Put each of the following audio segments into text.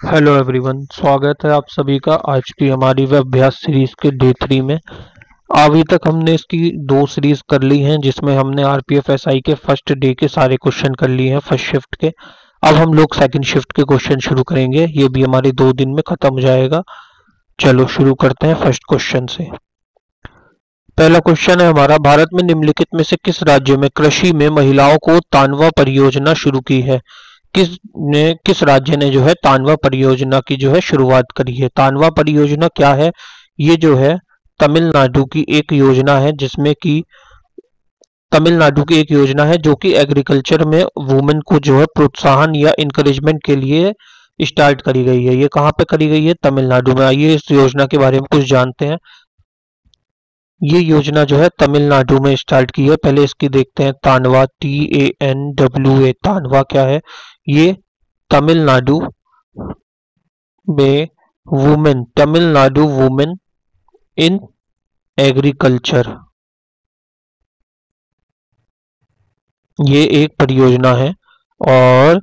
Hello everyone, स्वागत है आप सभी का आज की हमारी वेब अभ्यास सीरीज के डे 3 में। अभी तक हमने इसकी दो सीरीज कर ली हैं जिसमें हमने आरपीएफ एसआई के फर्स्ट डे के सारे क्वेश्चन कर लिए हैं फर्स्ट शिफ्ट के। अब हम लोग सेकंड शिफ्ट के क्वेश्चन शुरू करेंगे, ये भी हमारे 2 दिन में खत्म हो जाएगा। चलो शुरू करते हैं फर्स्ट क्वेश्चन से। पहला क्वेश्चन है हमारा, भारत में निम्नलिखित में से किस राज्य में कृषि में महिलाओं को तानवा परियोजना शुरू की है? किस राज्य ने जो है तानवा परियोजना की जो है शुरुआत करी है? तानवा परियोजना क्या है? ये जो है तमिलनाडु की एक योजना है, जिसमें कि तमिलनाडु की एक योजना है जो कि एग्रीकल्चर में वुमेन को जो है प्रोत्साहन या इंकरेजमेंट के लिए स्टार्ट करी गई है। ये कहाँ पे करी गई है? तमिलनाडु में। आइए इस योजना के बारे में कुछ जानते हैं। ये योजना जो है तमिलनाडु में स्टार्ट की है। पहले इसकी देखते हैं, तानवा, TANWA। तानवा क्या है? ये तमिलनाडु में तमिलनाडु वुमेन इन एग्रीकल्चर, ये एक परियोजना है। और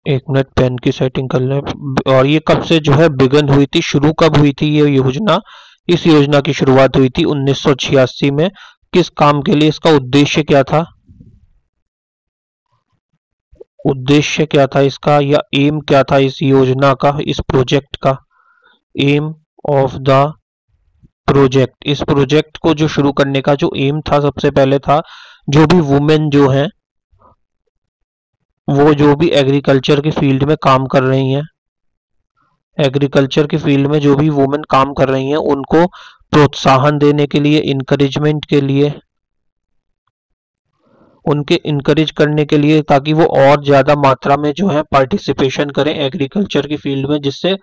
एक मिनट, पेन की सेटिंग कर लें। और ये कब से जो है बिगन हुई थी, शुरू कब हुई थी ये योजना? इस योजना की शुरुआत हुई थी 1986 में। किस काम के लिए? इसका उद्देश्य क्या था? उद्देश्य क्या था इसका, या एम क्या था इस योजना का, इस प्रोजेक्ट का? एम ऑफ द प्रोजेक्ट, इस प्रोजेक्ट को जो शुरू करने का जो एम था, सबसे पहले था जो भी वुमेन जो हैं, वो जो भी एग्रीकल्चर की फील्ड में काम कर रही हैं, एग्रीकल्चर की फील्ड में जो भी वुमेन काम कर रही हैं, उनको प्रोत्साहन देने के लिए, इनकरेजमेंट के लिए, उनके इनकरेज करने के लिए, ताकि वो और ज्यादा मात्रा में जो है पार्टिसिपेशन करें एग्रीकल्चर की फील्ड में, जिससे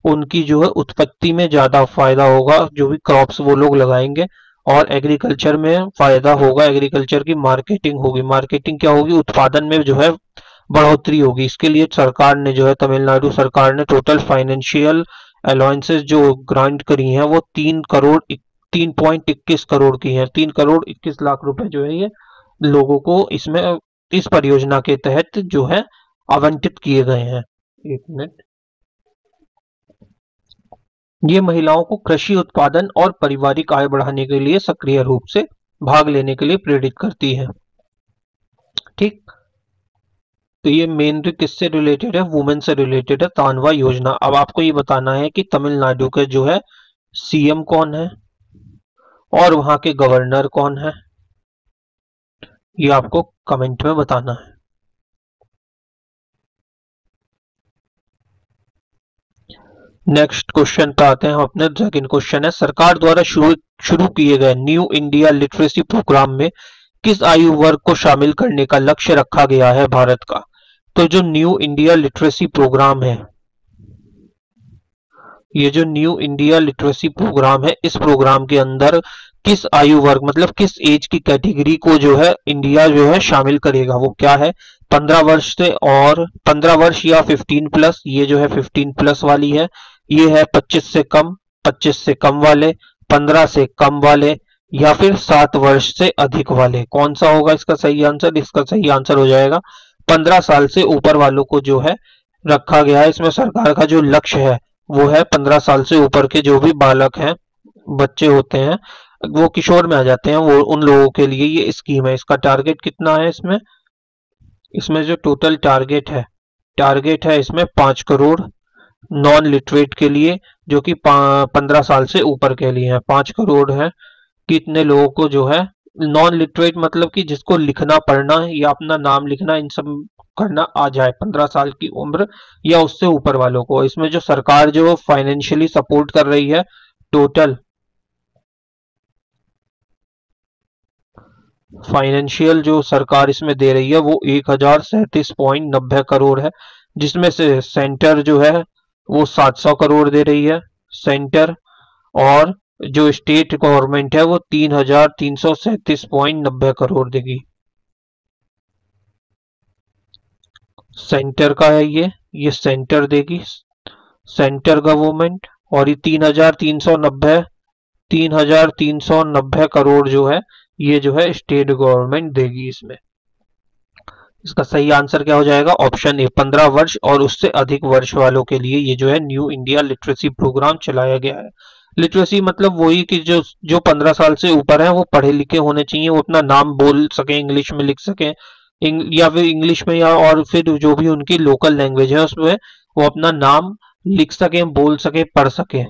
उनकी जो है उत्पत्ति में ज्यादा फायदा होगा। जो भी क्रॉप्स वो लोग लगाएंगे और एग्रीकल्चर में फायदा होगा, एग्रीकल्चर की मार्केटिंग होगी। मार्केटिंग क्या होगी? उत्पादन में जो है बढ़ोतरी होगी। इसके लिए सरकार ने जो है, तमिलनाडु सरकार ने टोटल फाइनेंशियल अलाउंसेस जो ग्रांट करी हैं वो 3.21 करोड़ की हैं। 3 करोड़ 21 लाख रुपए जो है ये लोगों को इसमें, इस परियोजना के तहत जो है आवंटित किए गए हैं। एक मिनट। ये महिलाओं को कृषि उत्पादन और पारिवारिक आय बढ़ाने के लिए सक्रिय रूप से भाग लेने के लिए प्रेरित करती है। ठीक, तो ये मेनली किससे रिलेटेड है? वुमेन से रिलेटेड है, तानवा योजना। अब आपको ये बताना है कि तमिलनाडु के जो है सीएम कौन है और वहां के गवर्नर कौन है, ये आपको कमेंट में बताना है। नेक्स्ट क्वेश्चन पे आते हैं हम अपने। सेकंड क्वेश्चन है, सरकार द्वारा शुरू किए गए न्यू इंडिया लिटरेसी प्रोग्राम में किस आयु वर्ग को शामिल करने का लक्ष्य रखा गया है भारत का? तो जो न्यू इंडिया लिटरेसी प्रोग्राम है, ये जो न्यू इंडिया लिटरेसी प्रोग्राम है, इस प्रोग्राम के अंदर किस आयु वर्ग, मतलब किस एज की कैटेगरी को जो है इंडिया जो है शामिल करेगा? वो क्या है? 15 वर्ष से, और 15 वर्ष या 15+, ये जो है 15+ वाली है। ये है 25 से कम, 25 से कम वाले, 15 से कम वाले, या फिर 7 वर्ष से अधिक वाले। कौन सा होगा इसका सही आंसर? इसका सही आंसर हो जाएगा 15 साल से ऊपर वालों को जो है रखा गया है। इसमें सरकार का जो लक्ष्य है वो है 15 साल से ऊपर के जो भी बालक हैं, बच्चे होते हैं, वो किशोर में आ जाते हैं, वो उन लोगों के लिए ये स्कीम है। इसका टारगेट कितना है? इसमें इसमें जो टोटल टारगेट है इसमें 5 करोड़ नॉन लिटरेट के लिए, जो कि 15 साल से ऊपर के लिए है। 5 करोड़ है। कितने लोगों को जो है नॉन लिटरेट, मतलब कि जिसको लिखना पढ़ना या अपना नाम लिखना इन सब करना आ जाए, 15 साल की उम्र या उससे ऊपर वालों को। इसमें जो सरकार जो फाइनेंशियली सपोर्ट कर रही है, टोटल फाइनेंशियल जो सरकार इसमें दे रही है वो 1037.90 करोड़ है, जिसमें से सेंटर जो है वो 700 करोड़ दे रही है सेंटर, और जो स्टेट गवर्नमेंट है वो 3337.90 करोड़ देगी। सेंटर का है ये सेंटर देगी, सेंटर गवर्नमेंट। और ये 3390 करोड़ जो है ये जो है स्टेट गवर्नमेंट देगी इसमें। इसका सही आंसर क्या हो जाएगा? ऑप्शन ए, 15 वर्ष और उससे अधिक वर्ष वालों के लिए ये जो है न्यू इंडिया लिटरेसी प्रोग्राम चलाया गया है। लिटरेसी मतलब वही कि जो जो 15 साल से ऊपर है वो पढ़े लिखे होने चाहिए, वो अपना नाम बोल सके, इंग्लिश में लिख सके, या फिर इंग्लिश में, या और फिर जो भी उनकी लोकल लैंग्वेज है उसमें वो अपना नाम लिख सके, बोल सके, पढ़ सके।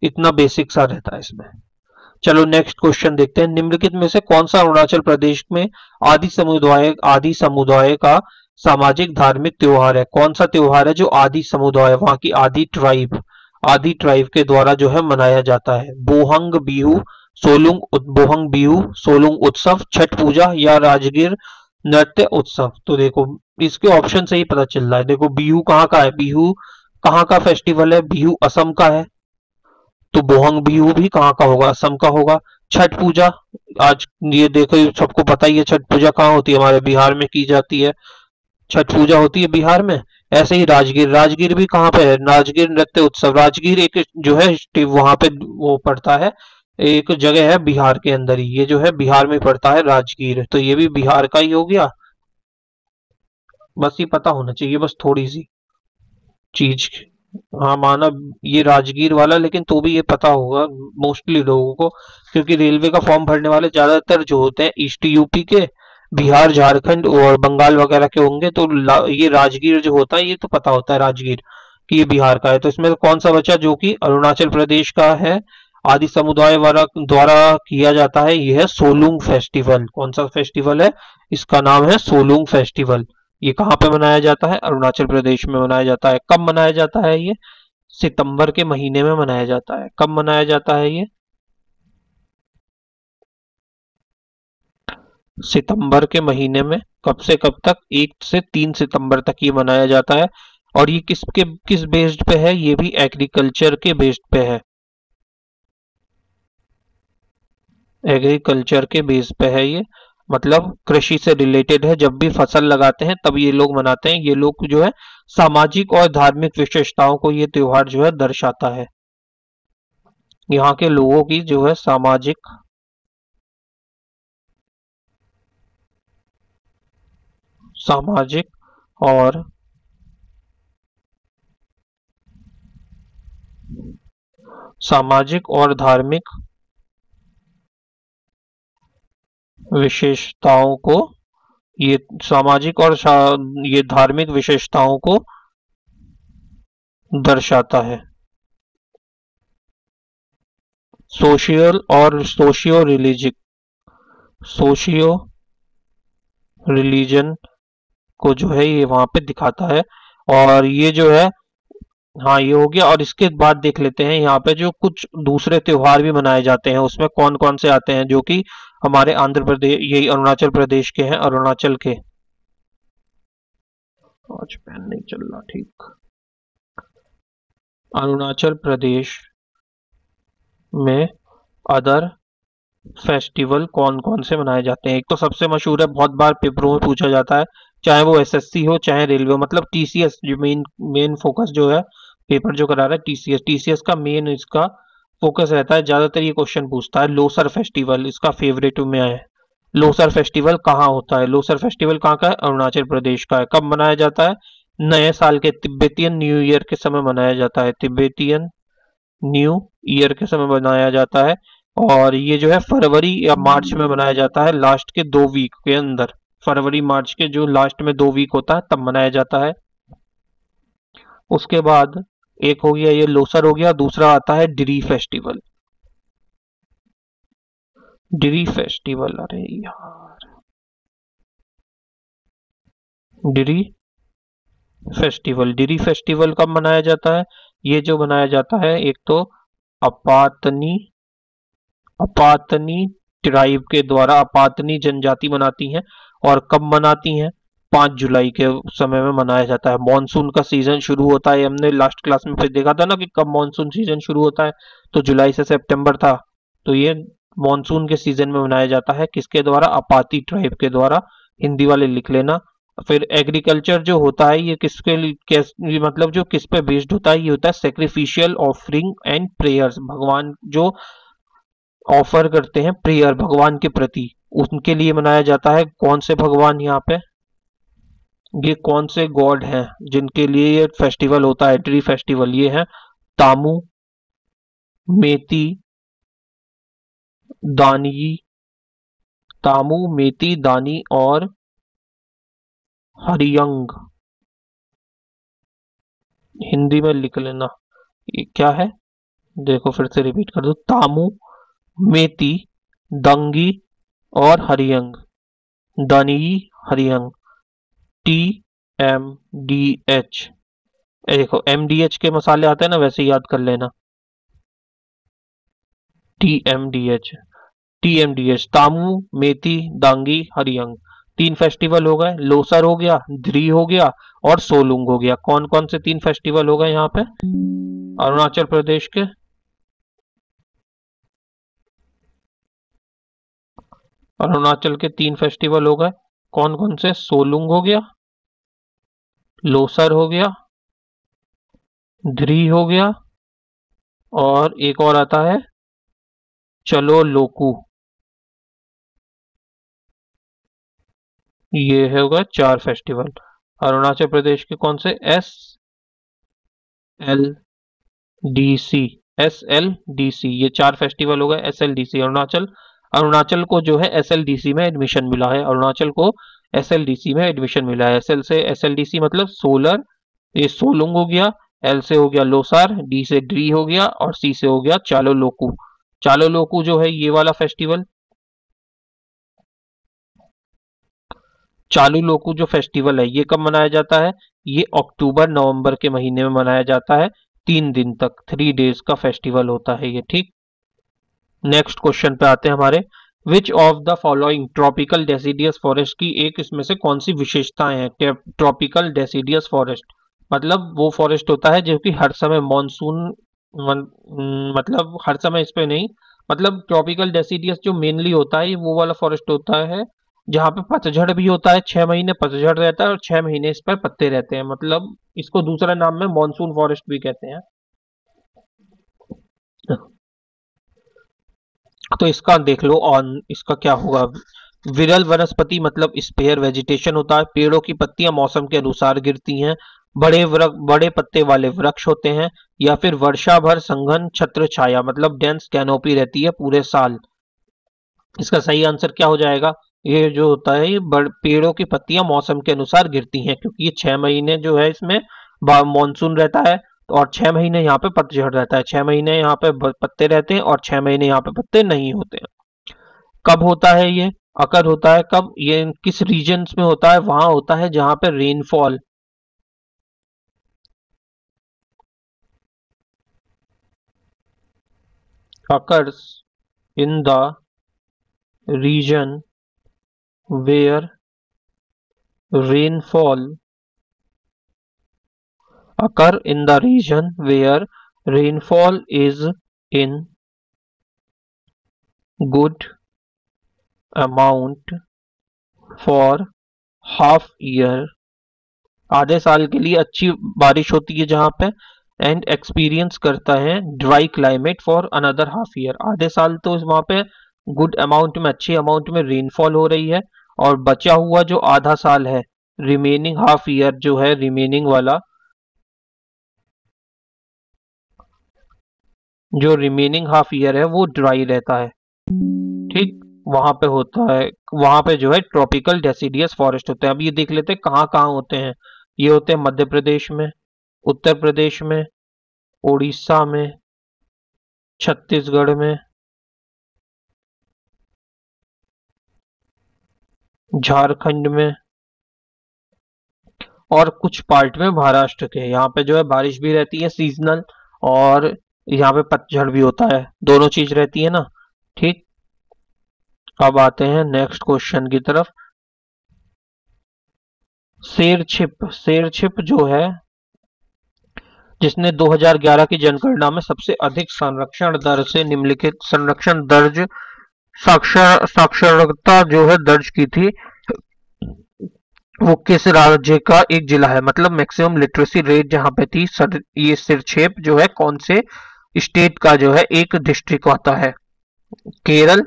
इतना बेसिक सा रहता है इसमें। चलो नेक्स्ट क्वेश्चन देखते हैं। निम्नलिखित में से कौन सा अरुणाचल प्रदेश में आदि समुदाय का सामाजिक धार्मिक त्योहार है? कौन सा त्योहार है जो आदि समुदाय, वहां की आदि ट्राइब के द्वारा जो है मनाया जाता है? बोहंग बिहू, सोलुंग उत्सव, छठ पूजा या राजगीर नृत्य उत्सव? तो देखो इसके ऑप्शन से ही पता चल रहा है। देखो बिहू कहाँ का है? बिहू कहाँ का फेस्टिवल है? बिहू असम का है, तो बोहंग बिहू भी कहाँ का होगा? असम का होगा। छठ पूजा, आज ये देखो सबको पता ही है छठ पूजा कहाँ होती है, हमारे बिहार में की जाती है, छठ पूजा होती है बिहार में। ऐसे ही राजगीर भी कहाँ पे है? राजगीर नृत्य उत्सव, राजगीर एक जो है वहां पे वो पड़ता है, एक जगह है बिहार के अंदर ही, ये जो है बिहार में पड़ता है राजगीर, तो ये भी बिहार का ही हो गया। बस ये पता होना चाहिए, बस थोड़ी सी चीज। हाँ माना ये राजगीर वाला, लेकिन तो भी ये पता होगा मोस्टली लोगों को, क्योंकि रेलवे का फॉर्म भरने वाले ज्यादातर जो होते हैं ईस्ट यूपी के, बिहार झारखंड और बंगाल वगैरह के होंगे, तो ये राजगीर जो होता है ये तो पता होता है राजगीर कि ये बिहार का है। तो इसमें कौन सा बचा जो कि अरुणाचल प्रदेश का है, आदि समुदाय द्वारा द्वारा किया जाता है? ये है सोलुंग फेस्टिवल। कौन सा फेस्टिवल है? इसका नाम है सोलुंग फेस्टिवल। ये कहाँ पे मनाया जाता है? अरुणाचल प्रदेश में मनाया जाता है। कब मनाया जाता है ये? सितंबर के महीने में मनाया जाता है। कब मनाया जाता है ये? सितंबर के महीने में। कब से कब तक? 1 से 3 सितंबर तक ये मनाया जाता है। और ये किस बेस्ड पे है? ये भी एग्रीकल्चर के बेस्ड पे है, एग्रीकल्चर के बेस पे है ये, मतलब कृषि से रिलेटेड है। जब भी फसल लगाते हैं तब ये लोग मनाते हैं। ये लोग जो है सामाजिक और धार्मिक विशेषताओं को ये त्योहार जो है दर्शाता है। यहाँ के लोगों की जो है सामाजिक और धार्मिक विशेषताओं को, ये सामाजिक और ये धार्मिक विशेषताओं को दर्शाता है। सोशियो रिलीजन को जो है ये वहां पे दिखाता है। और ये जो है, हाँ ये हो गया। और इसके बाद देख लेते हैं यहाँ पे जो कुछ दूसरे त्योहार भी मनाए जाते हैं, उसमें कौन कौन से आते हैं जो कि हमारे आंध्र प्रदेश, यही अरुणाचल प्रदेश के हैं, अरुणाचल के। आज पेन नहीं चल रहा ठीक। अरुणाचल प्रदेश में अदर फेस्टिवल कौन कौन से मनाए जाते हैं? एक तो सबसे मशहूर है, बहुत बार पेपरों में पूछा जाता है, चाहे वो एसएससी हो चाहे रेलवे, मतलब टीसीएस, जो मेन मेन फोकस जो है पेपर जो करा रहा है टीसीएस का मेन इसका फोकस रहता है, ज्यादातर ये क्वेश्चन पूछता है। लोसर फेस्टिवल इसका फेवरेट में है। लोसर फेस्टिवल कहाँ होता है? लोसर फेस्टिवल कहाँ का है? अरुणाचल प्रदेश का है। कब मनाया जाता है? नए साल के, तिब्बतियन न्यू ईयर के समय मनाया जाता है। तिब्बतियन न्यू ईयर के समय मनाया जाता है। और ये जो है फरवरी या मार्च में मनाया जाता है, लास्ट के 2 वीक के अंदर। फरवरी मार्च के जो लास्ट में 2 वीक होता है तब मनाया जाता है। उसके बाद एक हो गया ये लोसर हो गया, दूसरा आता है डिरी फेस्टिवल। डिरी फेस्टिवल, अरे यार, डिरी फेस्टिवल कब मनाया जाता है? ये जो मनाया जाता है, एक तो अपातनी अपातनी ट्राइब के द्वारा, अपातनी जनजाति मनाती हैं। और कब मनाती हैं? 5 जुलाई के समय में मनाया जाता है। मॉनसून का सीजन शुरू होता है, हमने लास्ट क्लास में फिर देखा था ना कि कब मॉनसून सीजन शुरू होता है, तो जुलाई से सितंबर था। तो ये मॉनसून के सीजन में मनाया जाता है। किसके द्वारा? अपाती ट्राइब के द्वारा। हिंदी वाले लिख लेना। फिर एग्रीकल्चर जो होता है ये किसके लिए, ये मतलब जो किस पे बेस्ड होता है? ये होता है सेक्रीफिशियल ऑफरिंग एंड प्रेयर्स। भगवान जो ऑफर करते हैं प्रेयर भगवान के प्रति, उनके लिए मनाया जाता है। कौन से भगवान यहाँ पे? ये कौन से गॉड हैं जिनके लिए ये फेस्टिवल होता है, ट्री फेस्टिवल? ये है तामू, मेती, दानी, तामू, मेती, दानी और हरियंग। हिंदी में लिख लेना ये क्या है। देखो फिर से रिपीट कर दो, तामू, मेती, दंगी और हरियंग। दानी, हरियंग। TMDH। देखो MDH के मसाले आते हैं ना, वैसे याद कर लेना। TMDH, TMDH, तामू, मेती, दांगी, हरियंग। 3 फेस्टिवल हो गए, लोसर हो गया, ध्री हो गया और सोलुंग हो गया। कौन कौन से 3 फेस्टिवल हो गए यहाँ पे? अरुणाचल प्रदेश के अरुणाचल के 3 फेस्टिवल हो गए। कौन कौन से? सोलुंग हो गया, लोसर हो गया, ध्री हो गया और एक और आता है चलो लोकू। ये होगा 4 फेस्टिवल। अरुणाचल प्रदेश के कौन से? SLDC, SLDC, ये 4 फेस्टिवल हो गए। SLDC अरुणाचल, अरुणाचल को जो है SLDC में एडमिशन मिला है। अरुणाचल को SLDC में एडमिशन मिला है। SL से SLDC मतलब सोलर, ये सोलुंग हो गया। L से हो गया लोसार, D से ड्री हो गया और C से हो गया चालो लोकू। चालो लोकू जो है ये वाला फेस्टिवल, चालू लोकू जो फेस्टिवल है ये कब मनाया जाता है? ये अक्टूबर नवंबर के महीने में मनाया जाता है। 3 दिन तक, 3 डेज का फेस्टिवल होता है ये, ठीक। नेक्स्ट क्वेश्चन पे आते हैं हमारे। Which of the following tropical deciduous forest की एक इसमें से कौन सी विशेषताएं हैं? ट्रॉपिकल डेसिडियस फॉरेस्ट मतलब वो फॉरेस्ट होता है जो कि हर समय मॉनसून, मतलब हर समय इस पे नहीं, मतलब ट्रॉपिकल डेसिडियस जो मेनली होता है ये वो वाला फॉरेस्ट होता है जहाँ पे पतझड़ भी होता है, 6 महीने पतझड़ रहता है और 6 महीने इस पर पत्ते रहते हैं। मतलब इसको दूसरा नाम में मॉनसून फॉरेस्ट भी कहते हैं। तो इसका देख लो ऑन, इसका क्या होगा? विरल वनस्पति मतलब स्पेयर वेजिटेशन होता है। पेड़ों की पत्तियां मौसम के अनुसार गिरती हैं। बड़े पत्ते वाले वृक्ष होते हैं। या फिर वर्षा भर संघन छत्र छाया मतलब डेंस कैनोपी रहती है पूरे साल। इसका सही आंसर क्या हो जाएगा? ये जो होता है ये पेड़ों की पत्तियां मौसम के अनुसार गिरती हैं, क्योंकि ये 6 महीने जो है इसमें मानसून रहता है और 6 महीने यहाँ पे पतझड़ रहता है। 6 महीने यहाँ पे पत्ते रहते हैं और 6 महीने यहाँ पे पत्ते नहीं होते हैं। कब होता है ये? अकर होता है कब? ये किस रीजन्स में होता है? वहां होता है जहां पे rainfall, occurs in the region where rainfall occur in the region where rainfall is in good amount for half year, आधे साल के लिए अच्छी बारिश होती है जहां पे, एंड एक्सपीरियंस करता है dry climate for another half year. आधे साल तो वहां पे गुड अमाउंट में, अच्छी अमाउंट में रेनफॉल हो रही है और बचा हुआ जो आधा साल है, रिमेनिंग हाफ ईयर जो है, रिमेनिंग वाला जो रिमेनिंग हाफ ईयर है वो ड्राई रहता है, ठीक। वहां पे होता है, वहां पे जो है ट्रॉपिकल डेसिडियस फॉरेस्ट होते हैं। अब ये देख लेते हैं कहाँ कहाँ होते हैं। ये होते हैं मध्य प्रदेश में, उत्तर प्रदेश में, उड़ीसा में, छत्तीसगढ़ में, झारखंड में और कुछ पार्ट में महाराष्ट्र के। यहाँ पे जो है बारिश भी रहती है सीजनल और यहाँ पे पतझड़ भी होता है, दोनों चीज रहती है ना, ठीक। अब आते हैं नेक्स्ट क्वेश्चन की तरफ। शेरछिप जो है जिसने 2011 की जनगणना में सबसे अधिक संरक्षण दर से निम्नलिखित संरक्षण दर्ज साक्षरता जो है दर्ज की थी, वो किस राज्य का एक जिला है? मतलब मैक्सिमम लिटरेसी रेट जहां पे थी ये सिरछेप जो है कौन से स्टेट का जो है एक डिस्ट्रिक्ट आता है? केरल,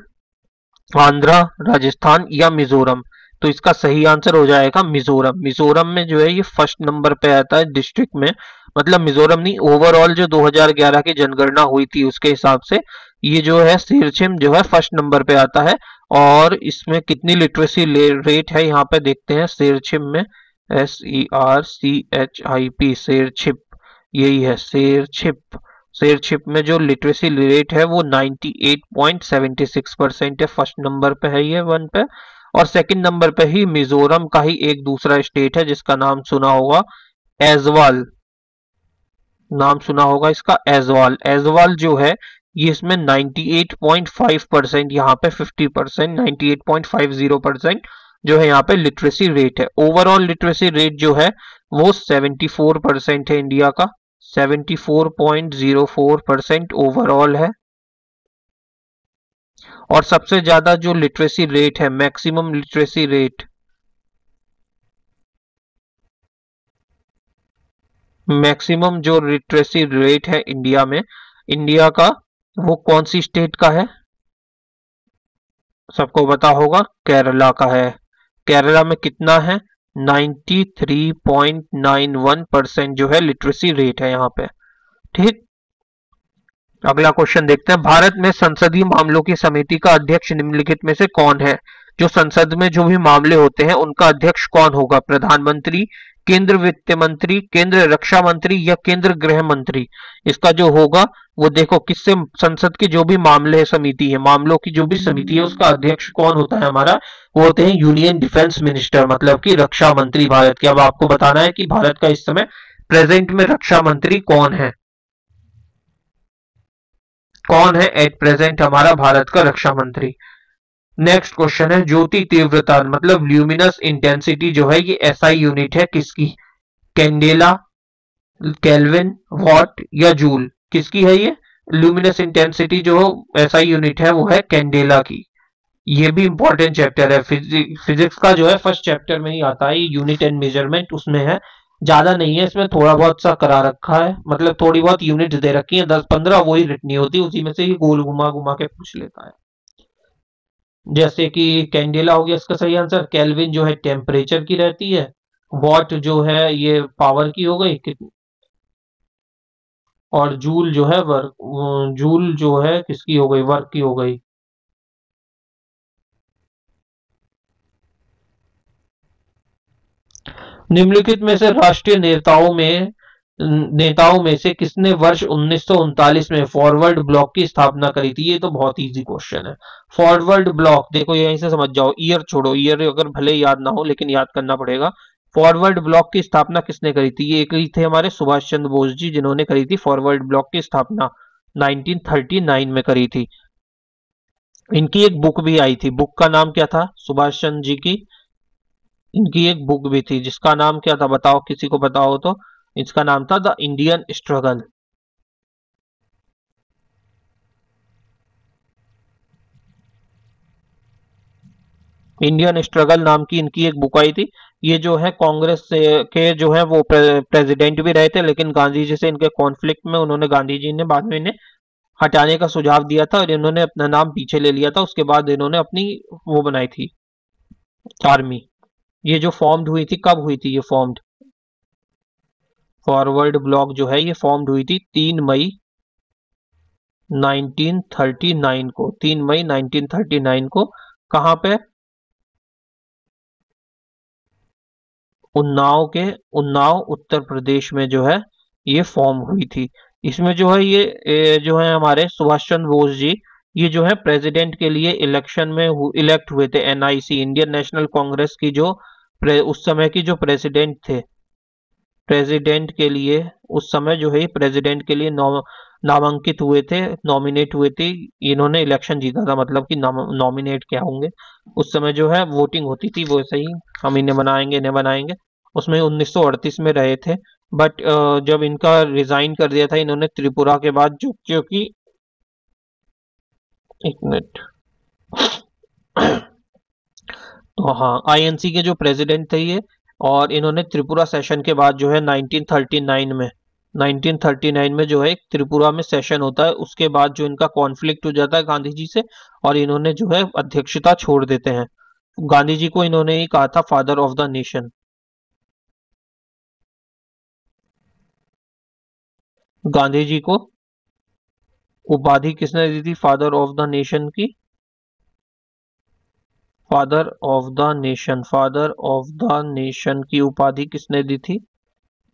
आंध्रा, राजस्थान या मिजोरम? तो इसका सही आंसर हो जाएगा मिजोरम। मिजोरम में जो है ये फर्स्ट नंबर पे आता है डिस्ट्रिक्ट में, मतलब मिजोरम नहीं, ओवरऑल जो 2011 की जनगणना हुई थी उसके हिसाब से ये जो है सिरछिम जो है फर्स्ट नंबर पे आता है। और इसमें कितनी लिटरेसी रेट है यहाँ पे देखते हैं सिरछिम में, SERCHIP शेरछिप, यही है शेरछिप। शेरछिप में जो लिटरेसी रेट है वो 98.76% है, फर्स्ट नंबर पे है ये वन पे। और सेकंड नंबर पे ही मिजोरम का ही एक दूसरा स्टेट है जिसका नाम सुना होगा, ऐजवाल। नाम सुना होगा इसका, ऐजवाल। ऐजवाल जो है ये इसमें 98.5%, यहाँ पे 50%, 98.50% जो है यहाँ पे लिटरेसी रेट है। ओवरऑल लिटरेसी रेट जो है वो 74% है इंडिया का, 74.04% ओवरऑल है। और सबसे ज्यादा जो लिटरेसी रेट है, मैक्सिमम लिटरेसी रेट, मैक्सिमम जो लिटरेसी रेट है इंडिया में, इंडिया का, वो कौन सी स्टेट का है? सबको पता होगा, केरला का है। केरला में कितना है? 93.91% जो है लिटरेसी रेट है यहाँ पे। ठीक, अगला क्वेश्चन देखते हैं। भारत में संसदीय मामलों की समिति का अध्यक्ष निम्नलिखित में से कौन है? जो संसद में जो भी मामले होते हैं उनका अध्यक्ष कौन होगा? प्रधानमंत्री, केंद्र वित्त मंत्री, केंद्र रक्षा मंत्री या केंद्र गृह मंत्री? इसका जो होगा वो देखो किससे, संसद के जो भी मामले समिति है, मामलों की जो भी समिति है उसका अध्यक्ष कौन होता है हमारा? वो होते हैं यूनियन डिफेंस मिनिस्टर, मतलब कि रक्षा मंत्री भारत के। अब आपको बताना है कि भारत का इस समय प्रेजेंट में रक्षा मंत्री कौन है, कौन है एट प्रेजेंट हमारा भारत का रक्षा मंत्री। नेक्स्ट क्वेश्चन है, ज्योति तीव्रता मतलब ल्यूमिनस इंटेंसिटी जो है ये एसआई यूनिट है किसकी? कैंडेला, केल्विन, वॉट या जूल? किसकी है ये ल्यूमिनस इंटेंसिटी जो एसआई यूनिट है? वो है कैंडेला की। ये भी इंपॉर्टेंट चैप्टर है, फिजिक्स का जो है फर्स्ट चैप्टर में ही आता है, यूनिट एंड मेजरमेंट उसमें है, ज्यादा नहीं है इसमें, थोड़ा बहुत सा करा रखा है, मतलब थोड़ी बहुत यूनिट दे रखी है 10-15, वही रिटनी होती है, उसी में से ही गोल घुमा घुमा के पूछ लेता है। जैसे कि कैंडेला हो गया इसका सही आंसर, केल्विन जो है टेम्परेचर की रहती है, वॉट जो है ये पावर की हो गई, और जूल जो है वर्क, जूल जो है किसकी हो गई? वर्क की हो गई। निम्नलिखित में से राष्ट्रीय नेताओं में से किसने वर्ष 1939 में फॉरवर्ड ब्लॉक की स्थापना करी थी? ये तो बहुत इजी क्वेश्चन है। फॉरवर्ड ब्लॉक देखो यहीं से समझ जाओ, ईयर छोड़ो, ईयर अगर भले याद ना हो लेकिन याद करना पड़ेगा। फॉरवर्ड ब्लॉक की स्थापना किसने करी थी? ये एक ही थे हमारे सुभाष चंद्र बोस जी, जिन्होंने करी थी फॉरवर्ड ब्लॉक की स्थापना 1939 में करी थी। इनकी एक बुक भी आई थी, बुक का नाम क्या था सुभाष चंद्र जी की? इनकी एक बुक भी थी जिसका नाम क्या था, बताओ किसी को पता हो तो। इसका नाम था the Indian struggle. Indian struggle नाम की इनकी एक बुक आई थी। ये जो है कांग्रेस के जो है वो प्रेसिडेंट भी रहे थे, लेकिन गांधी जी से इनके कॉन्फ्लिक्ट में उन्होंने, गांधी जी ने बाद में इन्हें हटाने का सुझाव दिया था और इन्होंने अपना नाम पीछे ले लिया था। उसके बाद इन्होंने अपनी वो बनाई थी आर्मी। ये जो फॉर्म्ड हुई थी, कब हुई थी ये फॉर्म्ड? फॉरवर्ड ब्लॉक जो है ये फॉर्म्ड हुई थी 3 मई 1939 को। 3 मई 1939 को कहां पे? उन्नाव उत्तर प्रदेश में जो है ये फॉर्म हुई थी। इसमें जो है ये जो है हमारे सुभाष चंद्र बोस जी, ये जो है प्रेसिडेंट के लिए इलेक्शन में इलेक्ट हुए थे। एनआईसी, इंडियन नेशनल कांग्रेस की जो उस समय की जो प्रेसिडेंट थे, प्रेसिडेंट के लिए उस समय जो है प्रेसिडेंट के लिए नामांकित हुए थे, नॉमिनेट हुए थे। इन्होंने इलेक्शन जीता था, मतलब कि नॉमिनेट क्या होंगे, उस समय जो है वोटिंग होती थी, वो ऐसे ही हम इन्हें बनाएंगे इन्हें बनाएंगे। उसमें 1938 में रहे थे, बट जब इनका रिजाइन कर दिया था इन्होंने त्रिपुरा के बाद, जो क्योंकि एक मिनट तो हाँ, आईएनसी के जो प्रेसिडेंट थे ये, और इन्होंने त्रिपुरा सेशन के बाद जो है 1939 में जो है एक त्रिपुरा में सेशन होता है, उसके बाद जो इनका कॉन्फ्लिक्ट हो जाता है गांधी जी से और इन्होंने जो है अध्यक्षता छोड़ देते हैं। गांधी जी को इन्होंने ही कहा था father of the nation. Gandhi ji को उपाधि किसने दी थी फादर ऑफ द नेशन की? Father of the nation, father of the nation की उपाधि किसने दी थी?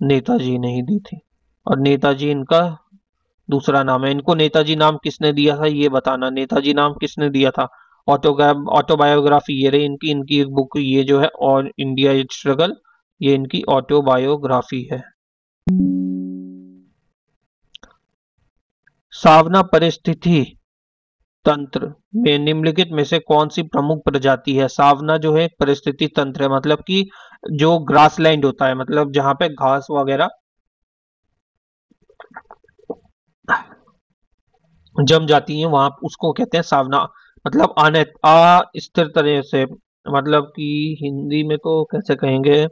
नेताजी ने ही दी थी। और नेताजी इनका दूसरा नाम है। इनको नेताजी नाम किसने दिया था ये बताना, नेताजी नाम किसने दिया था? ऑटोबायोग्राफी ये रही इनकी, इनकी एक बुक ये जो है और इंडिया स्ट्रगल, ये इनकी ऑटोबायोग्राफी है। सावना परिस्थिति तंत्र में निम्नलिखित में से कौन सी प्रमुख प्रजाति है? सावना जो है परिस्थिति तंत्र है, मतलब कि जो ग्रासलैंड होता है, मतलब जहां पे घास वगैरह जम जाती है वहां, उसको कहते हैं सावना। मतलब अस्थिर तरह से, मतलब कि हिंदी में तो कैसे कहेंगे,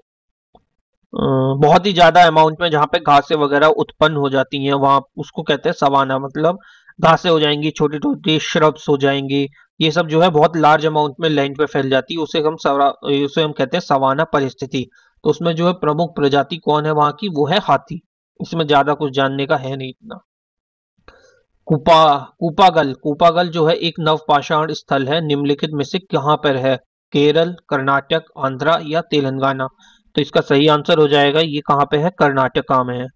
बहुत ही ज्यादा अमाउंट में जहाँ पे घासें वगैरह उत्पन्न हो जाती हैं वहां, उसको कहते हैं सवाना। मतलब घासें हो जाएंगी, छोटी छोटी श्रब्स हो जाएंगी, ये सब जो है बहुत लार्ज अमाउंट में लैंड पे फैल जाती है, उसे हम कहते हैं सवाना परिस्थिति। तो उसमें जो है प्रमुख प्रजाति कौन है वहां की? वो है हाथी। इसमें ज्यादा कुछ जानने का है नहीं इतना। कूपा कूपागल कूपागल जो है एक नवपाषाण स्थल है, निम्नलिखित में से कहाँ पर है? केरल, कर्नाटक, आंध्रा या तेलंगाना? तो इसका सही आंसर हो जाएगा ये कहाँ पे है? कर्नाटका में है।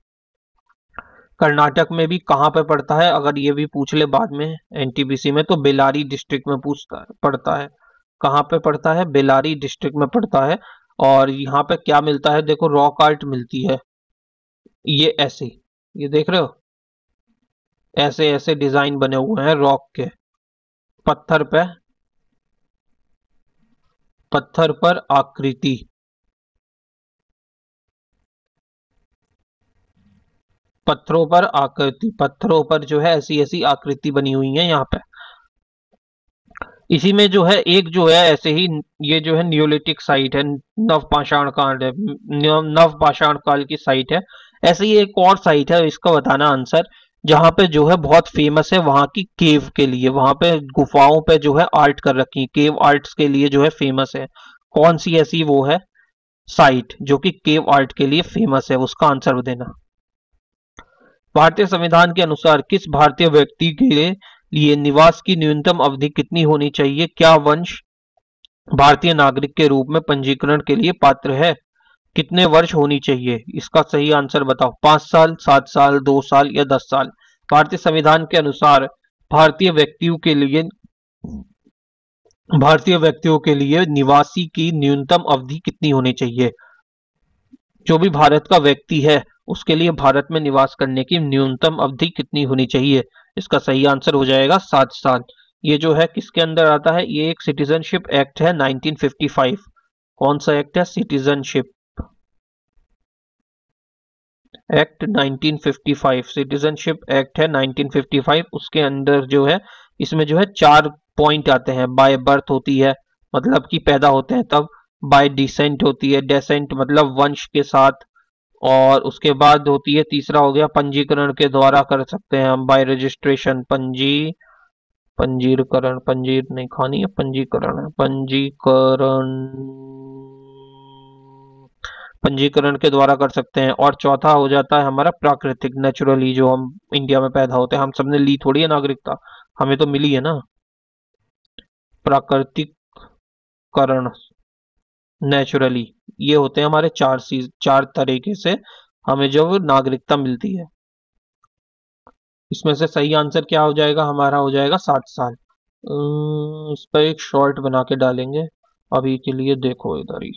कर्नाटक में भी कहाँ पे पड़ता है अगर ये भी पूछ ले बाद में एनटीपीसी में, तो बेलारी डिस्ट्रिक्ट में पूछता है पड़ता है। कहाँ पे पड़ता है? बेलारी डिस्ट्रिक्ट में पड़ता है। और यहाँ पे क्या मिलता है देखो, रॉक आर्ट मिलती है। ये ऐसे, ये देख रहे हो, ऐसे ऐसे डिजाइन बने हुए हैं रॉक के, पत्थर पे, पत्थर पर आकृति, पत्थरों पर आकृति, पत्थरों पर जो है ऐसी ऐसी आकृति बनी हुई है यहाँ पे। इसी में जो है एक जो है ऐसे ही, ये जो है नियोलिथिक साइट है, नवपाषाण काल है, नवपाषाण काल की साइट है। ऐसे ही एक और साइट है, इसका बताना आंसर, जहाँ पे जो है बहुत फेमस है वहां की केव के लिए, वहां पे गुफाओं पे जो है आर्ट कर रखी, केव आर्ट्स के लिए जो है फेमस है। कौन सी ऐसी वो है साइट जो कि केव आर्ट के लिए फेमस है? उसका आंसर देना। भारतीय संविधान के अनुसार किस भारतीय व्यक्ति के लिए निवास की न्यूनतम अवधि कितनी होनी चाहिए? क्या वंश भारतीय नागरिक के रूप में पंजीकरण के लिए पात्र है? कितने वर्ष होनी चाहिए? इसका सही आंसर बताओ। 5 साल, 7 साल, 2 साल या 10 साल? भारतीय संविधान के अनुसार भारतीय व्यक्तियों के लिए निवासी की न्यूनतम अवधि कितनी होनी चाहिए? जो भी भारत का व्यक्ति है उसके लिए भारत में निवास करने की न्यूनतम अवधि कितनी होनी चाहिए? इसका सही आंसर हो जाएगा 7 साल। ये जो है किसके अंदर आता है? ये एक सिटीजनशिप एक्ट है 1955। कौन सा एक्ट है? सिटीजनशिप एक्ट 1955, सिटीजनशिप एक्ट है 1955। उसके अंदर जो है, इसमें जो है 4 पॉइंट आते हैं। बाय बर्थ होती है, मतलब कि पैदा होते हैं तब। बाय डिसेंट होती है, डेसेंट मतलब वंश के साथ। और उसके बाद होती है, तीसरा हो गया पंजीकरण के द्वारा कर सकते हैं हम, बाय रजिस्ट्रेशन, पंजीकरण, पंजीर नहीं खानी है, पंजीकरण है, पंजीकरण, पंजीकरण के द्वारा कर सकते हैं। और चौथा हो जाता है हमारा प्राकृतिक, नेचुरली, जो हम इंडिया में पैदा होते हैं, हम सबने ली थोड़ी है नागरिकता, हमें तो मिली है ना। प्राकृतिककरण, नेचुरली, ये होते हैं हमारे चार तरीके से हमें जो नागरिकता मिलती है। इसमें से सही आंसर क्या हो जाएगा? हमारा हो जाएगा 7 साल। इस पर एक शॉर्ट बना के डालेंगे अभी के लिए, देखो इधर ही।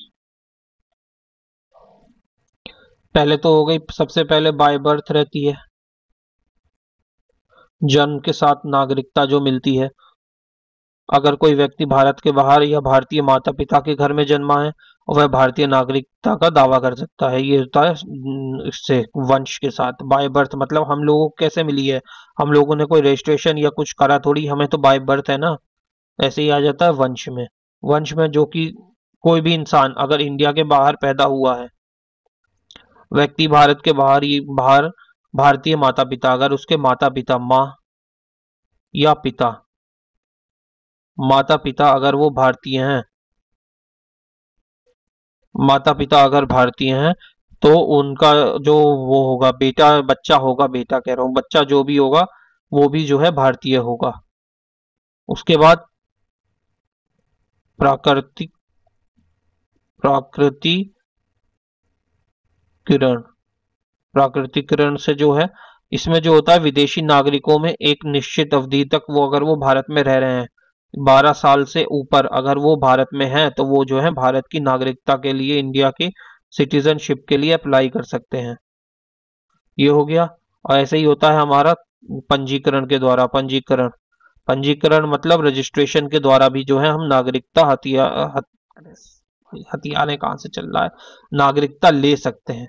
पहले तो हो गई, सबसे पहले बाय बर्थ रहती है, जन्म के साथ नागरिकता जो मिलती है। अगर कोई व्यक्ति भारत के बाहर या भारतीय माता पिता के घर में जन्मा है और वह भारतीय नागरिकता का दावा कर सकता है, ये होता है इससे वंश के साथ। बाय बर्थ मतलब हम लोगों को कैसे मिली है? हम लोगों ने कोई रजिस्ट्रेशन या कुछ करा थोड़ी, हमें तो बाय बर्थ है ना। ऐसे ही आ जाता है वंश में। वंश में जो कि कोई भी इंसान अगर इंडिया के बाहर पैदा हुआ है, व्यक्ति भारत के बाहर भारतीय माता पिता, अगर उसके माता पिता, माँ या पिता, माता पिता अगर वो भारतीय हैं माता पिता अगर भारतीय हैं तो उनका जो वो होगा बेटा, बच्चा होगा, बेटा कह रहा हूँ, बच्चा जो भी होगा वो भी जो है भारतीय होगा। उसके बाद प्राकृतिक प्राकृतिक किरण, प्राकृतिक किरण से जो है इसमें जो होता है विदेशी नागरिकों में एक निश्चित अवधि तक वो अगर वो भारत में रह रहे हैं 12 साल से ऊपर अगर वो भारत में हैं तो वो जो है भारत की नागरिकता के लिए इंडिया की सिटीजनशिप के लिए अप्लाई कर सकते हैं। ये हो गया। और ऐसे ही होता है हमारा पंजीकरण के द्वारा। पंजीकरण, पंजीकरण मतलब रजिस्ट्रेशन के द्वारा भी जो है हम नागरिकता हथियाने कहाँ से चल रहा है, नागरिकता ले सकते हैं।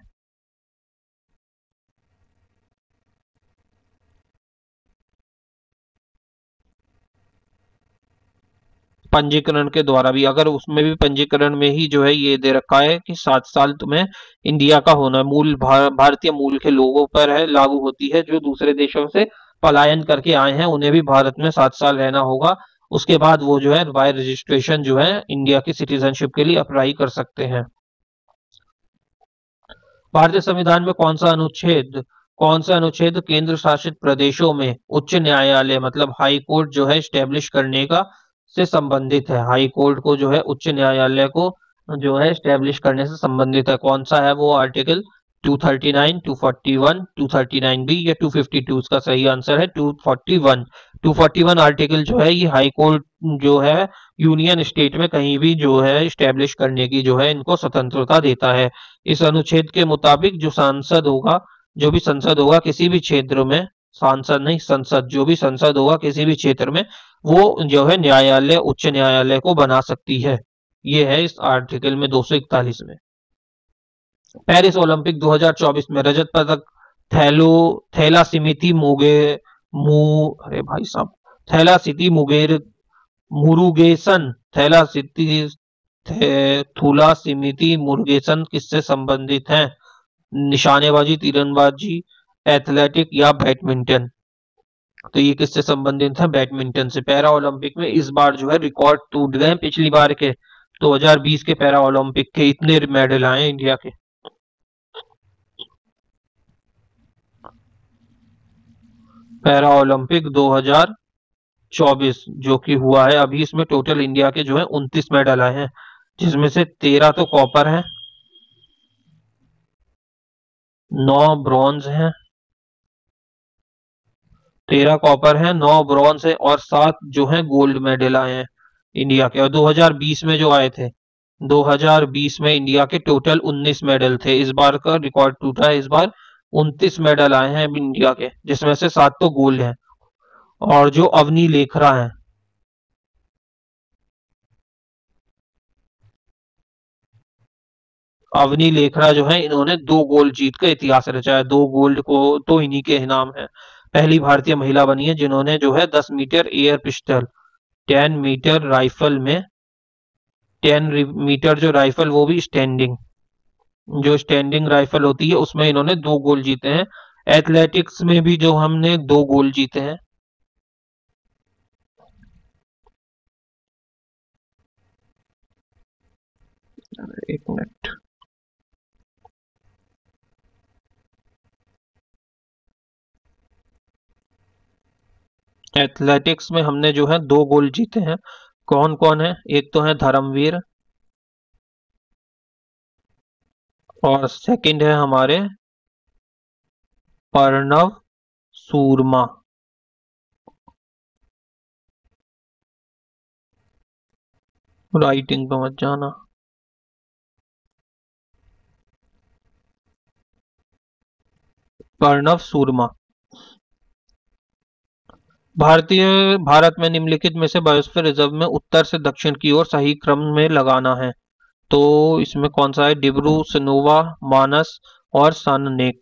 पंजीकरण के द्वारा भी, अगर उसमें भी पंजीकरण में ही जो है ये दे रखा है कि 7 साल तुम्हें इंडिया का होना है, भारतीय मूल के लोगों पर है, लागू होती है। जो दूसरे देशों से पलायन करके आए हैं उन्हें भी भारत में 7 साल रहना होगा। उसके बाद वो जो है बाय रजिस्ट्रेशन जो है इंडिया की सिटीजनशिप के लिए अप्लाई कर सकते हैं। भारतीय संविधान में कौन सा अनुच्छेद केंद्र शासित प्रदेशों में उच्च न्यायालय मतलब हाई कोर्ट जो है स्टेब्लिश करने का से संबंधित है। हाई कोर्ट को जो है उच्च न्यायालय को जो है स्टेब्लिश करने से संबंधित है। कौन सा है वो आर्टिकल? 239, 241, 239 बी या 252? इसका सही आंसर है 241। 241 आर्टिकल जो है ये हाई कोर्ट जो है यूनियन स्टेट में कहीं भी जो है स्टेब्लिश करने की जो है इनको स्वतंत्रता देता है। इस अनुच्छेद के मुताबिक जो भी संसद होगा किसी भी क्षेत्र में, सांसद नहीं संसद, जो भी संसद होगा किसी भी क्षेत्र में वो जो है न्यायालय उच्च न्यायालय को बना सकती है। ये है इस आर्टिकल में 241 में। पेरिस ओलंपिक 2024 में रजत पदक थैलासीमिति मुगे मु अरे भाई साहब, थैलासिटी मुगेर मुरुगेसन थैलासिटी थूलासिमिति मुरुगेसन किससे संबंधित हैं? निशानेबाजी, तीरंदाजी, एथलेटिक या बैडमिंटन? तो ये किससे संबंधित है? बैडमिंटन से। पैरा ओलंपिक में इस बार जो है रिकॉर्ड टूट गए पिछली बार के। 2020 के पैरा ओलंपिक के इतने मेडल आए इंडिया के। पैरा ओलंपिक 2024 जो कि हुआ है अभी, इसमें टोटल इंडिया के जो है 29 मेडल आए हैं, जिसमें से 13 तो कॉपर हैं, 9 ब्रॉन्ज हैं, 13 कॉपर हैं, 9 ब्रॉन्ज है और 7 जो है गोल्ड मेडल आए हैं इंडिया के। और 2020 में जो आए थे, 2020 में इंडिया के टोटल 19 मेडल थे। इस बार का रिकॉर्ड टूटा है। इस बार 29 मेडल आए हैं इंडिया के, जिसमें से 7 तो गोल्ड हैं। और जो अवनी लेखरा हैं, अवनी लेखरा जो है इन्होंने 2 गोल्ड जीत कर इतिहास रचा है। 2 गोल्ड को तो इन्हीं के नाम है। पहली भारतीय महिला बनी है जिन्होंने जो है 10 metre air pistol, 10 metre rifle में, 10 मीटर जो राइफल वो भी स्टैंडिंग, जो स्टैंडिंग राइफल होती है उसमें इन्होंने 2 गोल्ड जीते हैं। एथलेटिक्स में भी जो हमने 2 गोल्ड जीते हैं। एक मिनट, एथलेटिक्स में हमने जो है 2 गोल्ड जीते हैं। कौन कौन है? एक तो है धर्मवीर और सेकंड है हमारे प्रणव सूरमा। राइटिंग पे मत जाना। प्रणव सूरमा। भारत में निम्नलिखित में से बायोस्फीयर रिजर्व में उत्तर से दक्षिण की ओर सही क्रम में लगाना है। तो इसमें कौन सा है? डिब्रू, सनोवा, मानस और सननेक।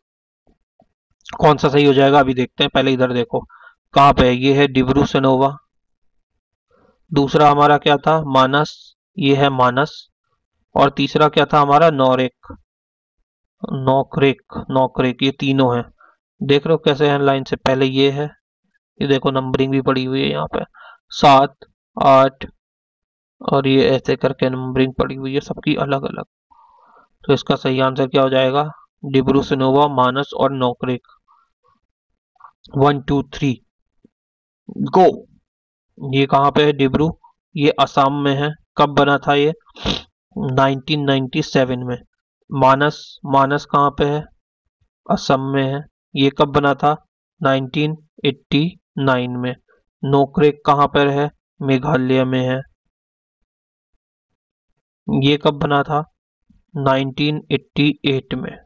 कौन सा सही हो जाएगा अभी देखते हैं। पहले इधर देखो कहाँ पे है। ये है डिब्रू सनोवा। दूसरा हमारा क्या था? मानस। ये है मानस। और तीसरा क्या था हमारा? नौरेक, नौकरेक, नौकरेक। ये तीनों हैं। देख रहे हो कैसे है लाइन से? पहले ये है, ये देखो नंबरिंग भी पड़ी हुई है यहाँ पे, 7, 8 और ये ऐसे करके नंबरिंग पड़ी हुई है सबकी अलग अलग। तो इसका सही आंसर क्या हो जाएगा? डिब्रू सनोवा, मानस और नोकरेक। 1 2 3 गो। ये कहाँ पे है डिब्रू? ये असम में है। कब बना था ये? 1997 में। मानस, मानस कहाँ पे है? असम में है। ये कब बना था? 1989 में। नोकरेक कहाँ पर है? मेघालय में है। ये कब बना था? 1988 में।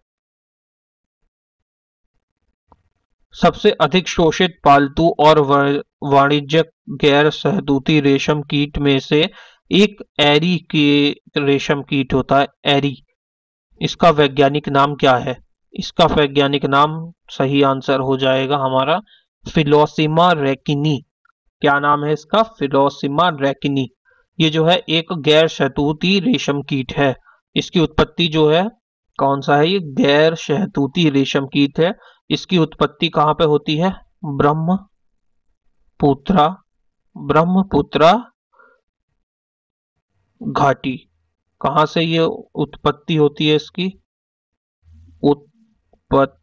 सबसे अधिक शोषित पालतू और वाणिज्यिक गैर सहतूती रेशम कीट में से एक एरी के रेशम कीट होता है। एरी, इसका वैज्ञानिक नाम क्या है? इसका वैज्ञानिक नाम, सही आंसर हो जाएगा हमारा फिलोसीमा रैकिनी। क्या नाम है इसका? फिलोसीमा रैकिनी। ये जो है एक गैर शहतूती रेशम कीट है। इसकी उत्पत्ति जो है, कौन सा है ये? गैर शहतूती रेशम कीट है। इसकी उत्पत्ति कहाँ पे होती है? ब्रह्मपुत्रा, ब्रह्मपुत्रा घाटी। कहाँ से ये उत्पत्ति होती है इसकी? उत्पत्ति,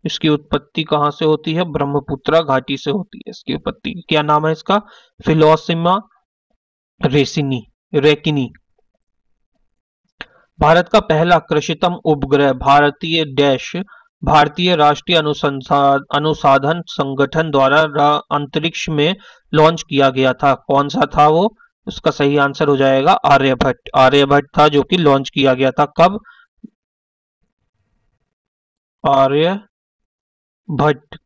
इसकी उत्पत्ति कहाँ से होती है? ब्रह्मपुत्रा घाटी से होती है इसकी उत्पत्ति। क्या नाम है इसका? फिलोसिमा रेसिनी, रेकिनी। भारत का पहला कृषितम उपग्रह भारतीय डैश, भारतीय राष्ट्रीय अनुसंधान संगठन द्वारा अंतरिक्ष में लॉन्च किया गया था। कौन सा था वो? उसका सही आंसर हो जाएगा आर्यभट्ट। आर्यभट्ट था जो कि लॉन्च किया गया था। कब? आर्यभट्ट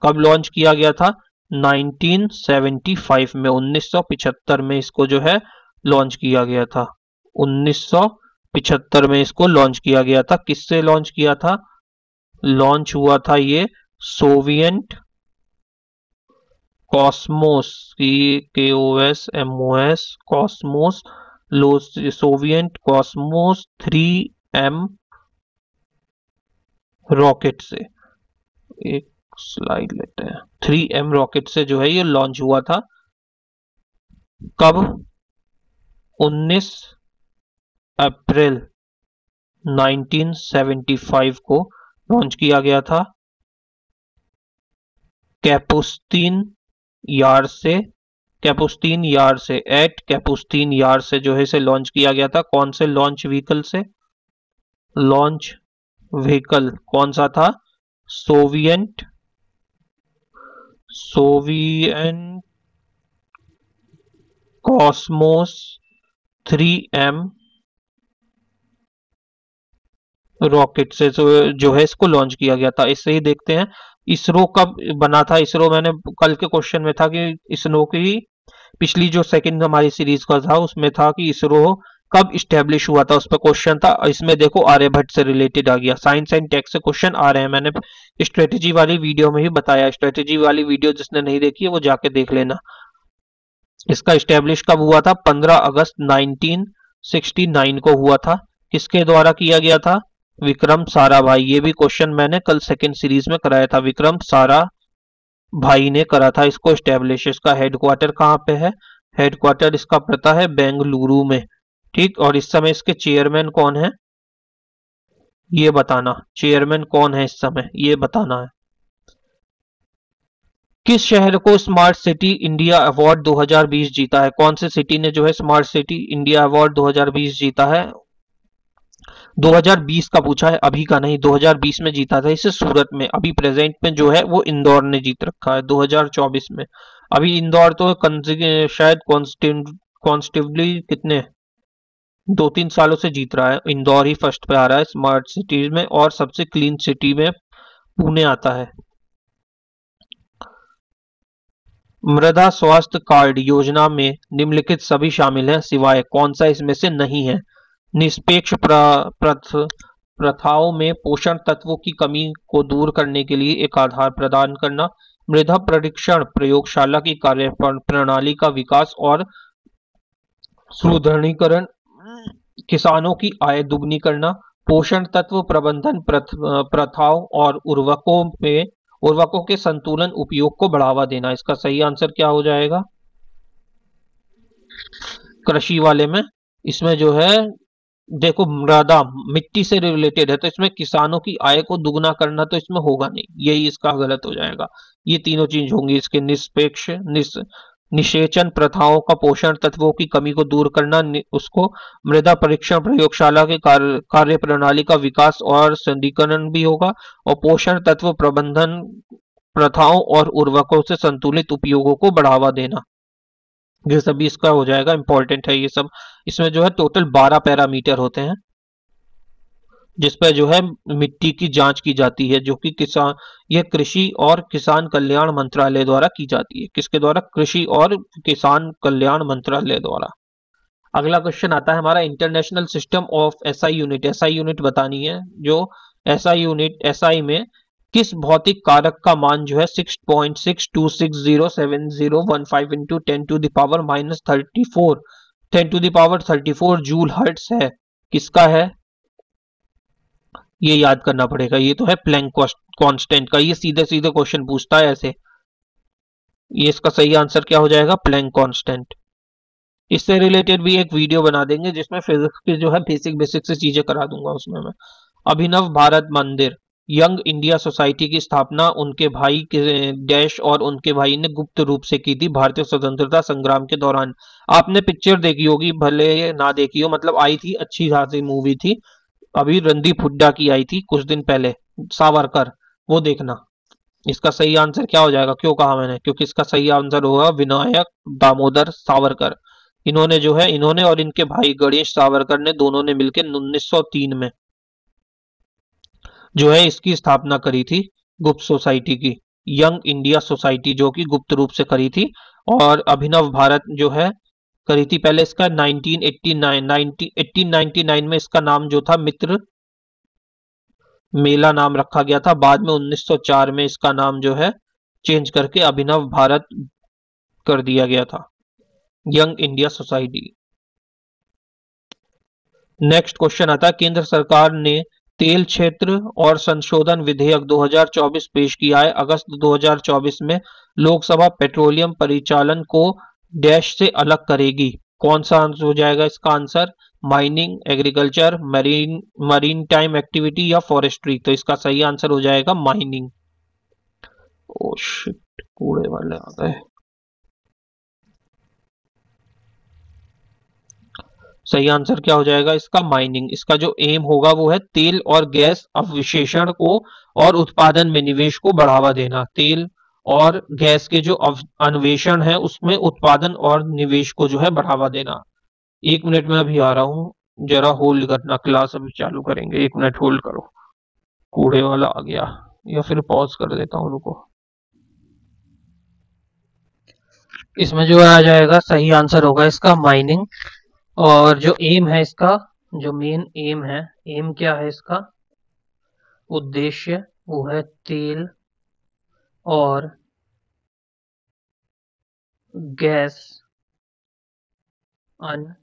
कब लॉन्च किया गया था? 1975 में, 1975 में इसको जो है लॉन्च किया गया था। 1975 में इसको लॉन्च किया गया था। किससे लॉन्च किया था? लॉन्च हुआ था ये Soviet Cosmos, KOSMOS Cosmos, Soviet Cosmos 3M rocket से। एक स्लाइड लेते हैं। 3M रॉकेट से जो है ये लॉन्च हुआ था। कब? 19 अप्रैल 1975 को लॉन्च किया गया था। कैपुस्टीन यार से, कैपुस्टीन यार से, एट कैपुस्टीन यार से जो है इसे लॉन्च किया गया था। कौन से लॉन्च व्हीकल से? लॉन्च व्हीकल कौन सा था? सोवियत कॉस्मोस 3M रॉकेट से जो है इसको लॉन्च किया गया था। इससे ही देखते हैं इसरो कब बना था। इसरो, मैंने कल के क्वेश्चन में था कि इसरो की पिछली जो सेकंड हमारी सीरीज का था उसमें था कि इसरो कब इस्टेब्लिश हुआ था, उस पर क्वेश्चन था। इसमें देखो आर्यभट्ट से रिलेटेड आ गया। साइंस एंड टेक से क्वेश्चन आ रहे हैं। मैंने स्ट्रेटेजी वाली वीडियो में ही बताया। स्ट्रेटेजी वाली वीडियो जिसने नहीं देखी है वो जाके देख लेना। इसका इस्टेब्लिश कब हुआ था? 15 अगस्त 1969 को हुआ था। किसके द्वारा किया गया था? विक्रम साराभाई। ये भी क्वेश्चन मैंने कल सेकंड सीरीज में कराया था। विक्रम साराभाई ने करा था इसको इस्टेब्लिश। इसका हेडक्वार्टर कहाँ पे है? हेडक्वार्टर इसका पड़ता है बेंगलुरु में। ठीक, और इस समय इसके चेयरमैन कौन है ये बताना। चेयरमैन कौन है इस समय ये बताना है। किस शहर को स्मार्ट सिटी इंडिया अवार्ड 2020 जीता है? कौन सी सिटी ने जो है स्मार्ट सिटी इंडिया अवार्ड 2020 जीता है? 2020 का पूछा है, अभी का नहीं। 2020 में जीता था इसे सूरत में। अभी प्रेजेंट में जो है वो इंदौर ने जीत रखा है 2024 में। अभी इंदौर तो शायद कॉन्स्टेबली कितने 2-3 सालों से जीत रहा है। इंदौर ही फर्स्ट पे आ रहा है स्मार्ट सिटीज में, और सबसे क्लीन सिटी में पुणे आता है। मृदा स्वास्थ्य कार्ड योजना में निम्नलिखित सभी शामिल हैं सिवाय कौन सा इसमें से नहीं है? निष्पेक्ष प्रथाओं में पोषण तत्वों की कमी को दूर करने के लिए एक आधार प्रदान करना, मृदा परीक्षण प्रयोगशाला की कार्य प्रणाली का विकास और सुदृढ़ीकरण, किसानों की आय दुगनी करना, पोषण तत्व प्रबंधन प्रथाओं और उर्वरकों के संतुलन उपयोग को बढ़ावा देना। इसका सही आंसर क्या हो जाएगा? कृषि वाले में इसमें जो है देखो, मृदा मिट्टी से रिलेटेड है, तो इसमें किसानों की आय को दुगना करना तो इसमें होगा नहीं, यही इसका गलत हो जाएगा। ये तीनों चीज होंगी इसके, निष्पेक्ष निषेचन प्रथाओं का, पोषण तत्वों की कमी को दूर करना, उसको मृदा परीक्षण प्रयोगशाला के कार्य प्रणाली का विकास और संदीकरण भी होगा, और पोषण तत्व प्रबंधन प्रथाओं और उर्वरकों से संतुलित उपयोगों को बढ़ावा देना। ये सभी इसका हो जाएगा, इंपॉर्टेंट है ये सब। इसमें जो है टोटल 12 पैरामीटर होते हैं, जिस पर जो है मिट्टी की जांच की जाती है, जो कि किसान, यह कृषि और किसान कल्याण मंत्रालय द्वारा की जाती है। किसके द्वारा? कृषि और किसान कल्याण मंत्रालय द्वारा। अगला क्वेश्चन आता है हमारा, international system of SI unit. SI unit बतानी है। जो एसआई यूनिट, एसआई में किस भौतिक कारक का मान जो है 6.62607015 इंटू 10⁻⁻34 10⁻34 जूल हर्ट्स है? किसका है? ये याद करना पड़ेगा। ये तो है प्लैंक कांस्टेंट का। ये सीधे सीधे क्वेश्चन पूछता है ऐसे। ये इसका सही आंसर क्या हो जाएगा? Planck constant. इससे रिलेटेड भी एक वीडियो बना देंगे जिसमें फिजिक्स की जो है बेसिक बेसिक से चीजें करा दूंगा उसमें मैं। अभिनव भारत मंदिर, यंग इंडिया सोसाइटी की स्थापना उनके भाई के डैश और उनके भाई ने गुप्त रूप से की थी भारतीय स्वतंत्रता संग्राम के दौरान। आपने पिक्चर देखी होगी, भले ना देखी हो, मतलब आई थी, अच्छी खासी मूवी थी, अभी रणदीप हुड्डा की आई थी कुछ दिन पहले, सावरकर, वो देखना। इसका सही आंसर क्या हो जाएगा? क्यों कहा मैंने? क्योंकि इसका सही आंसर होगा विनायक दामोदर सावरकर। इन्होंने जो है, इन्होंने और इनके भाई गणेश सावरकर ने, दोनों ने मिलकर 1903 में जो है इसकी स्थापना करी थी, गुप्त सोसाइटी की, यंग इंडिया सोसाइटी, जो कि गुप्त रूप से करी थी। और अभिनव भारत जो है करी थी पहले इसका 1899 में इसका नाम जो था मित्र मेला नाम रखा गया था। बाद में 1904 में इसका नाम जो है चेंज करके अभिनव भारत कर दिया गया था, young India society. Next question आता है, केंद्र सरकार ने तेल क्षेत्र और संशोधन विधेयक 2024 पेश किया है। अगस्त 2024 में लोकसभा पेट्रोलियम परिचालन को डैश से अलग करेगी। कौन सा आंसर हो जाएगा इसका answer? Mining, agriculture, marine time activity या फॉरेस्ट्री? तो इसका सही आंसर हो जाएगा माइनिंग। ओ शिट, कूड़े वाले आ गए। सही आंसर क्या हो जाएगा इसका? माइनिंग। इसका जो एम होगा वो है तेल और गैस अवशेषण को और उत्पादन में निवेश को बढ़ावा देना। तेल और गैस के जो अन्वेषण है उसमें उत्पादन और निवेश को जो है बढ़ावा देना। 1 मिनट में अभी आ रहा हूँ, जरा होल्ड करना, क्लास अभी चालू करेंगे, 1 मिनट होल्ड करो। कूड़े वाला आ गया, या फिर पॉज कर देता हूँ, रुको। इसमें जो आ जाएगा सही आंसर होगा इसका माइनिंग। और जो एम है इसका, जो मेन एम है, एम क्या है इसका? उद्देश्य वो है तेल और गैस अन्वेषण।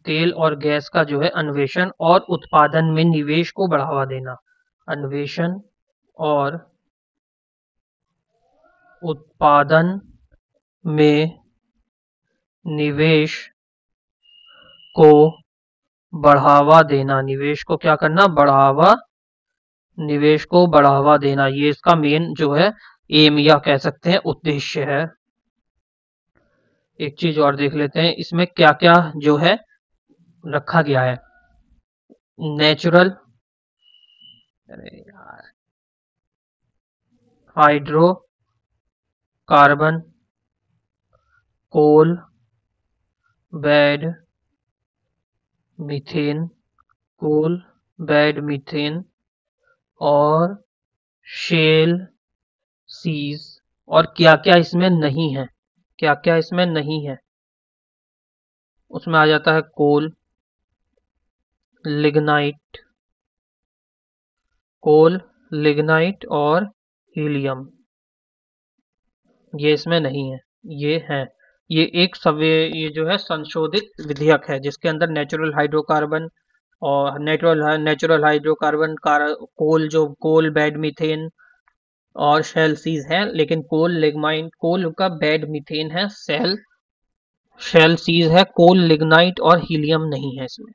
तेल और गैस का जो है अन्वेषण और उत्पादन में निवेश को बढ़ावा देना। अन्वेषण और उत्पादन में निवेश को बढ़ावा देना। निवेश को क्या करना? बढ़ावा, निवेश को बढ़ावा देना। ये इसका मेन जो है एम, या कह सकते हैं उद्देश्य है। एक चीज और देख लेते हैं इसमें क्या क्या जो है रखा गया है। नेचुरल, अरे यार, hydro carbon, coal bed methane, coal bed methane और शेल सीज। और क्या क्या इसमें नहीं है? क्या क्या इसमें नहीं है? उसमें आ जाता है कोल, लिग्नाइट, कोल, लिग्नाइट और हीलियम। ये इसमें नहीं है, ये है। ये एक सवे, ये जो है संशोधित विधेयक है जिसके अंदर नेचुरल हाइड्रोकार्बन और नेचुरल हाइड्रोकार्बन, कोल, जो कोल बेड मीथेन और शेल सीज है, लेकिन कोल लिग्नाइट, कोल का बेड मीथेन है, सेल शेल सीज है, कोल, लिग्नाइट और हीलियम नहीं है इसमें।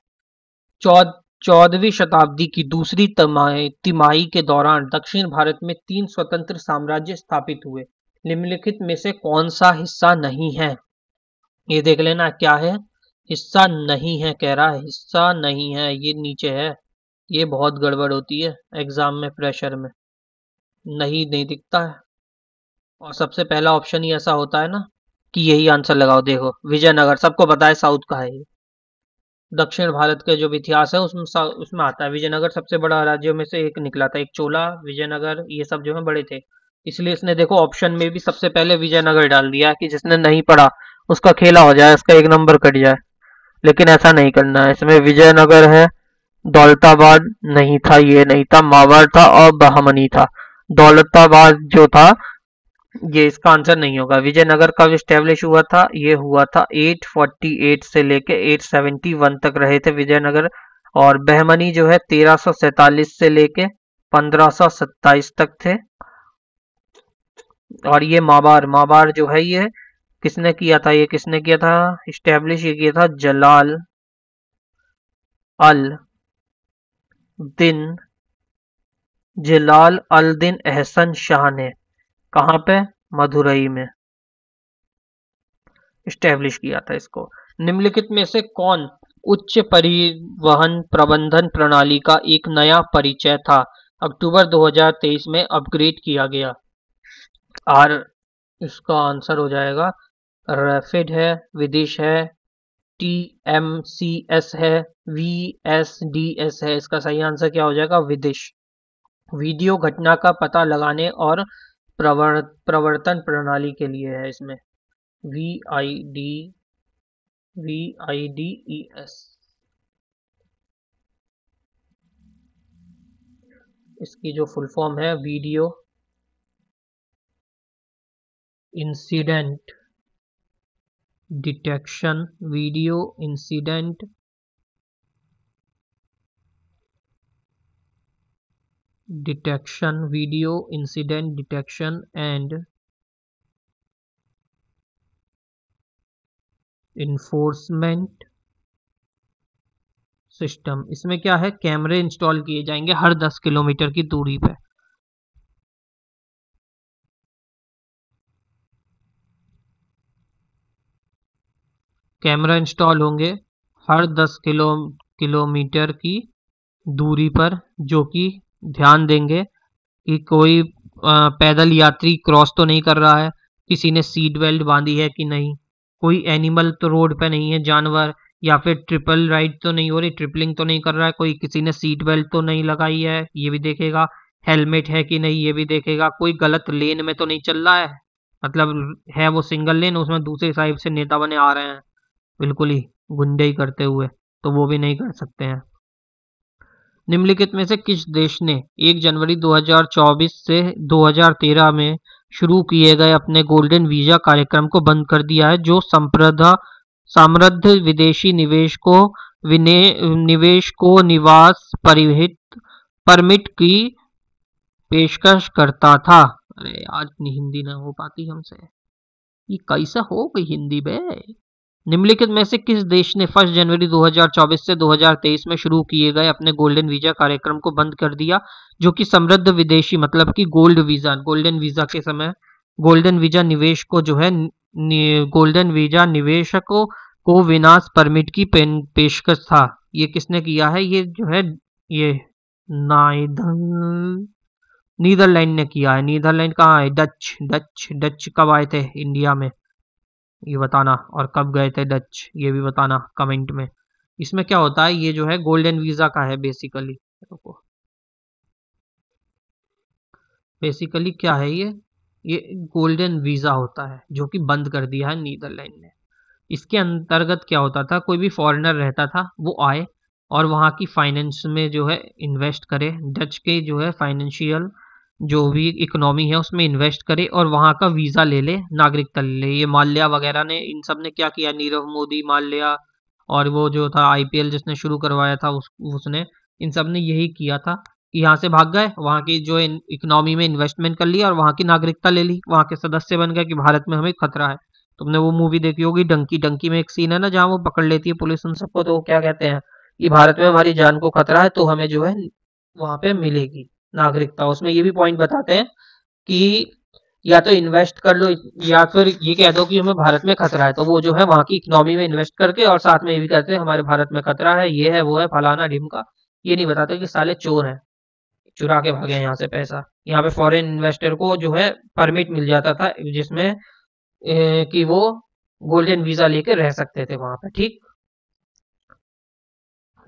14वीं शताब्दी की दूसरी तिमाही के दौरान दक्षिण भारत में 3 स्वतंत्र साम्राज्य स्थापित हुए। निम्नलिखित में से कौन सा हिस्सा नहीं है? ये देख लेना क्या है, हिस्सा नहीं है कह रहा है, हिस्सा नहीं है, ये नीचे है। ये बहुत गड़बड़ होती है एग्जाम में, प्रेशर में नहीं नहीं दिखता है। और सबसे पहला ऑप्शन ही ऐसा होता है ना कि यही आंसर लगाओ। देखो विजयनगर, सबको पता है साउथ का है ये। दक्षिण भारत के जो भी इतिहास है उसमें आता है। विजयनगर सबसे बड़ा राज्यों में से एक निकला था। एक चोला, विजयनगर, ये सब जो है बड़े थे। इसलिए इसने देखो ऑप्शन में भी सबसे पहले विजयनगर डाल दिया कि जिसने नहीं पढ़ा उसका खेला हो जाए, उसका एक नंबर कट जाए। लेकिन ऐसा नहीं करना है, इसमें विजयनगर है, दौलताबाद नहीं था, ये नहीं था, मावाड़ था और बहमनी था। दौलताबाद जो था ये इसका आंसर नहीं होगा। विजयनगर कब स्टेब्लिश हुआ था? ये हुआ था 848 से लेके 871 तक रहे थे विजयनगर। और बहमनी जो है 1347 से लेके 1527 तक थे। और ये माबार, माबार जो है ये किसने किया था? ये किसने किया था स्टेब्लिश? ये किया था जलाल अल दिन, जलाल अल दिन एहसन शाह ने। कहाँ पे? मदुरई में स्टैब्लिश किया था इसको। निम्नलिखित में से कौन उच्च परिवहन प्रबंधन प्रणाली का एक नया परिचय था? अक्टूबर 2023 में अपग्रेड किया गया। आर इसका आंसर हो जाएगा रैपिड है, विदिश है, TMCS है, VSDS है। इसका सही आंसर क्या हो जाएगा? विदिश। वीडियो घटना का पता लगाने और प्रवर्तन प्रणाली के लिए है इसमें। VIDES। इसकी जो फुल फॉर्म है video incident detection, video incident detection, video incident detection and enforcement system. इसमें क्या है, कैमरे इंस्टॉल किए जाएंगे हर 10 किलोमीटर की दूरी पे। कैमरा इंस्टॉल होंगे हर 10 किलोमीटर की दूरी पर, जो कि ध्यान देंगे कि कोई पैदल यात्री क्रॉस तो नहीं कर रहा है, किसी ने सीट बेल्ट बांधी है कि नहीं, कोई एनिमल तो रोड पे नहीं है, जानवर, या फिर ट्रिपल राइड तो नहीं हो रही, ट्रिपलिंग तो नहीं कर रहा है कोई, किसी ने सीट बेल्ट तो नहीं लगाई है ये भी देखेगा, हेलमेट है कि नहीं ये भी देखेगा, कोई गलत लेन में तो नहीं चल रहा है, मतलब है वो सिंगल लेन, उसमें दूसरी साइड से नेता बने आ रहे हैं बिल्कुल ही गुंडे ही करते हुए, तो वो भी नहीं कर सकते हैं। निम्नलिखित में से किस देश ने 1 जनवरी 2024 से 2013 में शुरू किए गए अपने गोल्डन वीजा कार्यक्रम को बंद कर दिया है, जो समृद्ध विदेशी निवेश को निवास परमिट की पेशकश करता था? अरे आज इतनी हिंदी ना हो पाती हमसे, ये कैसा हो गई हिंदी बे। निम्नलिखित में से किस देश ने 1 जनवरी 2024 से 2023 में शुरू किए गए अपने गोल्डन वीजा कार्यक्रम को बंद कर दिया, जो कि समृद्ध विदेशी मतलब कि गोल्डन वीजा के समय गोल्डन वीजा निवेश को जो है गोल्डन वीजा निवेशकों को विनाश परमिट की पेशकश था। ये किसने किया है? ये जो है ये नीदरलैंड ने किया है। नीदरलैंड कहाँ है? डच कब आए थे इंडिया में ये बताना, और कब गए थे डच ये भी बताना कमेंट में। इसमें क्या होता है, ये जो है गोल्डन वीजा का है बेसिकली। बेसिकली क्या है ये गोल्डन वीजा होता है जो कि बंद कर दिया है नीदरलैंड ने। इसके अंतर्गत क्या होता था, कोई भी फॉरेनर रहता था वो आए और वहाँ की फाइनेंस में जो है इन्वेस्ट करे, डच के जो है फाइनेंशियल जो भी इकोनॉमी है उसमें इन्वेस्ट करे और वहाँ का वीज़ा ले ले, नागरिकता ले ले। ये माल्या वगैरह ने, इन सब ने क्या किया, नीरव मोदी, माल्या और वो जो था IPL जिसने शुरू करवाया था उसने, इन सब ने यही किया था कि यहाँ से भाग गए, वहाँ की जो इकोनॉमी में इन्वेस्टमेंट कर लिया और वहाँ की नागरिकता ले ली, वहाँ के सदस्य बन गए कि भारत में हमें खतरा है। तुमने वो मूवी देखी होगी डंकी, डंकी में एक सीन है ना जहाँ वो पकड़ लेती है पुलिस उन सबको, तो वो क्या कहते हैं कि भारत में हमारी जान को खतरा है तो हमें जो है वहां पे मिलेगी नागरिकता। उसमें ये भी पॉइंट बताते हैं कि या तो इन्वेस्ट कर लो या फिर ये कह दो कि हमें भारत में खतरा है, तो वो जो है वहां की इकोनॉमी में इन्वेस्ट करके और साथ में ये भी कहते हैं हमारे भारत में खतरा है, ये है वो है फलाना ढिमका। ये नहीं बताते कि साले चोर हैं, चुरा के भागे यहाँ से पैसा। यहाँ पे फॉरेन इन्वेस्टर को जो है परमिट मिल जाता था जिसमें कि वो गोल्डन वीजा लेके रह सकते थे वहां पे। ठीक,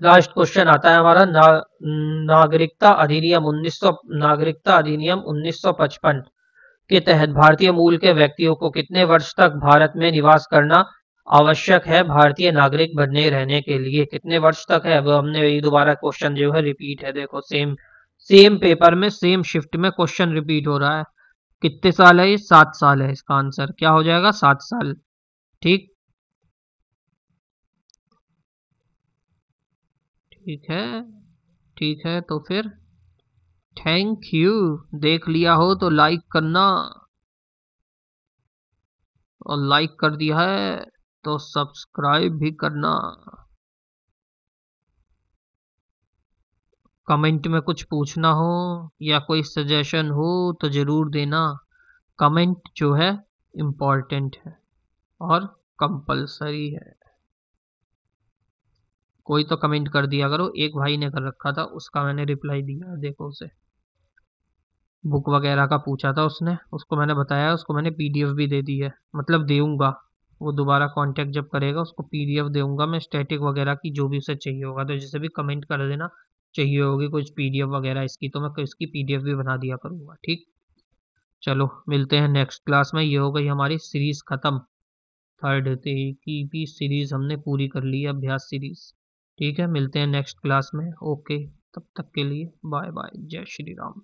लास्ट क्वेश्चन आता है हमारा नागरिकता अधिनियम 1955 के तहत भारतीय मूल के व्यक्तियों को कितने वर्ष तक भारत में निवास करना आवश्यक है भारतीय नागरिक बनने रहने के लिए? कितने वर्ष तक है? अब हमने ये दोबारा क्वेश्चन जो है रिपीट है, देखो सेम सेम पेपर में सेम शिफ्ट में क्वेश्चन रिपीट हो रहा है। कितने साल है ये? 7 साल है। इसका आंसर क्या हो जाएगा? 7 साल। ठीक, ठीक है, ठीक है, तो फिर थैंक यू। देख लिया हो तो लाइक करना, और लाइक कर दिया है तो सब्सक्राइब भी करना। कमेंट में कुछ पूछना हो या कोई सजेशन हो तो जरूर देना। कमेंट जो है इम्पोर्टेंट है और कंपलसरी है। कोई तो कमेंट कर दिया करो। एक भाई ने कर रखा था, उसका मैंने रिप्लाई दिया, देखो उसे बुक वगैरह का पूछा था उसने, उसको मैंने बताया, उसको मैंने पीडीएफ भी दे दी है, मतलब दूंगा। वो दोबारा कांटेक्ट जब करेगा उसको पीडीएफ दूंगा मैं, स्टैटिक वगैरह की जो भी उसे चाहिए होगा। तो जैसे भी कमेंट कर देना चाहिए होगी कुछ पीडीएफ वगैरह इसकी, तो मैं इसकी पीडीएफ भी बना दिया करूंगा। ठीक, चलो मिलते हैं नेक्स्ट क्लास में। ये हो गई हमारी सीरीज खत्म, थर्ड की भी सीरीज हमने पूरी कर ली है, अभ्यास सीरीज। ठीक है, मिलते हैं नेक्स्ट क्लास में। ओके, तब तक के लिए बाय बाय, जय श्री राम।